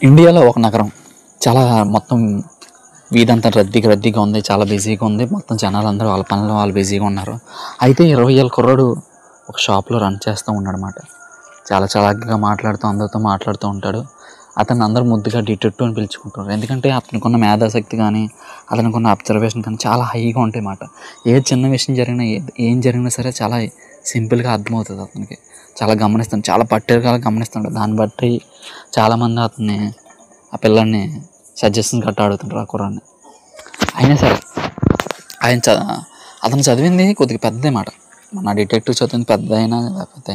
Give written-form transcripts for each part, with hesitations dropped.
ఇండియాలో ఒక నగరం చాలా మొత్తం వీధంతా రద్దీగా ఉంది. చాలా బిజీగా ఉంది. మొత్తం జనాలందరూ వాళ్ళ పనుల్లో వాళ్ళు బిజీగా ఉన్నారు. అయితే 20 ఏళ్ళ కుర్రాడు ఒక షాప్లో రన్ చేస్తూ ఉన్నాడనమాట. చాలా చలాకీగా మాట్లాడుతూ అందరితో మాట్లాడుతూ ఉంటాడు. అతన్ని అందరూ ముద్దుగా డిటెక్టివ్ అని పిలుచుకుంటారు. ఎందుకంటే అతనికి ఉన్న మేధాశక్తి కానీ అతనికి ఉన్న అబ్జర్వేషన్ కానీ చాలా హైగా ఉంటాయి అన్నమాట. ఏ చిన్న విషయం జరిగినా ఏం జరిగినా సరే చాలా సింపుల్గా అర్థమవుతుంది అతనికి. చాలా గమనిస్తాడు, చాలా పట్టేరుగా గమనిస్తాడు. దాన్ని బట్టి చాలామంది అతన్ని ఆ పిల్లాడిని సజెషన్ గట్టా అడుగుతుంటారు ఆ కుర్రాడిని. అయినా సరే అతను చదివింది కొద్దిగా పెద్ద మాట. మన డిటెక్టివ్ చదివింది పెద్ద అయినా లేకపోతే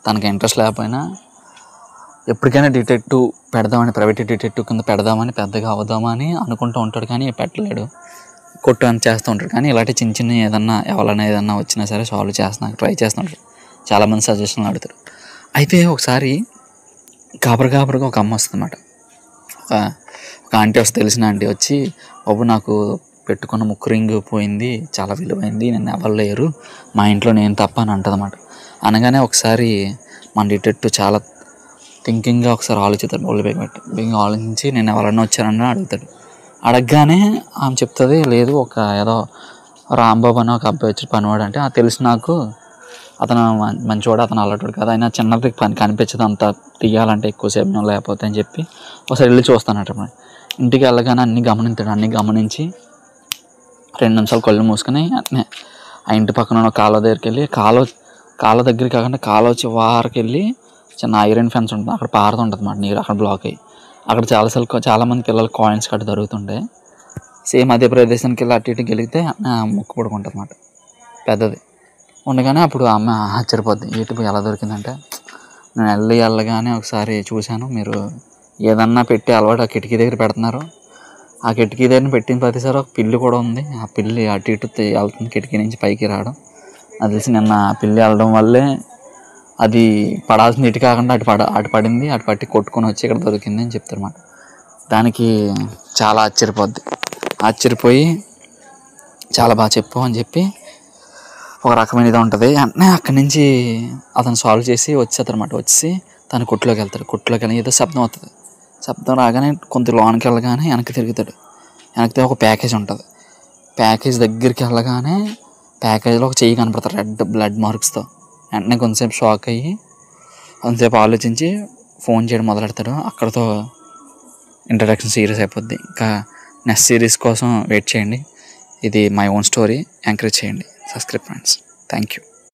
తనకి ఇంట్రెస్ట్ లేకపోయినా ఎప్పటికైనా డిటెక్టివ్ పెడదామని, ప్రైవేట్ డిటెక్టివ్ కింద పెడదామని, పెద్దగా అవుదామని అనుకుంటూ ఉంటాడు. కానీ పెట్టలేడు, కొట్టు అని చేస్తూ ఉంటాడు. కానీ ఇలాంటి చిన్న ఏదన్నా ఎవరైనా ఏదన్నా వచ్చినా సరే సాల్వ్ చేస్తున్నాను, ట్రై చేస్తుంటాడు. చాలామంది సజెషన్లు అడుగుతారు. అయితే ఒకసారి గాబరగా ఒక అమ్మ వస్తుందన్నమాట. ఒక ఆంటీ వస్తే, తెలిసిన ఆంటీ వచ్చి, బాబు నాకు పెట్టుకున్న ముక్కు రింగ్ పోయింది, చాలా విలువైంది, నన్ను ఎవరు లేరు, మా ఇంట్లో నేను తప్ప అని అంటదన్నమాట. అనగానే ఒకసారి మన డిటెక్టివ్ చాలా థింకింగ్గా ఒకసారి ఆలోచిస్తాడు. బోళ్ళు బిగి ఆలోచించి నేను ఎవరన్నా వచ్చారని అడుగుతాడు. అడగగానే ఆమె చెప్తుంది, లేదు ఒక ఏదో రాంబాబు అని ఒక అబ్బాయి వచ్చి పనివాడు అంటే, తెలుసు నాకు, అతను మంచివాడు, అతను అల్లటాడు కదా, అయినా చిన్నది పని కనిపించదు, అంత తీయాలంటే ఎక్కువ సేపు లేకపోతే అని చెప్పి ఒకసారి వెళ్ళి చూస్తానట. ఇంటికి వెళ్ళగానే అన్నీ గమనించి 2 నిమిషాలు కళ్ళు మూసుకొని ఆ ఇంటి పక్కన ఉన్న కాలువ దగ్గరికి వెళ్ళి, కాలువ దగ్గరికి కాకుండా కాలువ చివరికి వెళ్ళి చిన్న ఐరన్ ఫెన్స్ ఉంటుంది, అక్కడ పారుతుంటుంది అన్నమాట నీరు, అక్కడ బ్లాక్ అయ్యి. అక్కడ చాలామంది పిల్లలు కాయిన్స్ కట్ట దొరుకుతుంటాయి. సేమ్ అదే ప్రదేశానికి వెళ్ళి అటు ఇటు గెలిగితే ముక్కు పడుకుంటుంది అన్నమాట పెద్దది. ఉండగానే అప్పుడు అమ్మ ఆశ్చర్యపోద్ది, ఏంటి ఎలా దొరికిందంటే, నేను వెళ్ళగానే ఒకసారి చూశాను, మీరు ఏదన్నా పెట్టి అలవాటు ఆ కిటికీ దగ్గర పెడుతున్నారు, ఆ కిటికీ దగ్గర పెట్టిన ప్రతిసారి ఒక పిల్లి కూడా ఉంది, ఆ పిల్లి అటు ఇటు వెళ్తుంది, కిటికీ నుంచి పైకి రావడం. అది తెలిసి నిన్న ఆ పిల్లి వెళ్ళడం వల్లే అది పడాల్సిన ఇటు కాకుండా అటు పడింది, అటు పట్టి కొట్టుకొని వచ్చి ఇక్కడ దొరికింది అని చెప్తారన్నమాట. దానికి చాలా ఆశ్చర్యపోయి చాలా బాగా చెప్పు అని చెప్పి ఒక రకమైన ఇది ఉంటుంది. వెంటనే అక్కడి నుంచి అతను సాల్వ్ చేసి వచ్చేస్తారన్నమాట. వచ్చి తన కొట్టులోకి వెళ్తాడు. కొట్టులోకి వెళ్ళి ఏదో శబ్దం అవుతుంది. శబ్దం రాగానే కొంత లోనికి వెళ్ళగానే వెనక్కి తిరుగుతాడు. వెనక్కి ఒక ప్యాకేజ్ ఉంటుంది. ప్యాకేజ్ దగ్గరికి వెళ్ళగానే ప్యాకేజ్లో ఒక చెయ్యి కనపడతారు రెడ్ బ్లడ్ మార్క్స్తో. వెంటనే కొంతసేపు షాక్ అయ్యి కొంతసేపు ఆలోచించి ఫోన్ చేయడం మొదలెడతాడు. అక్కడతో ఇంట్రడక్షన్ సీరియస్ అయిపోద్ది. ఇంకా నెక్స్ట్ సిరీస్ కోసం వెయిట్ చేయండి. ఇది మై ఓన్ స్టోరీ. ఎంకరేజ్ చేయండి. Subscribe friends. Thank you.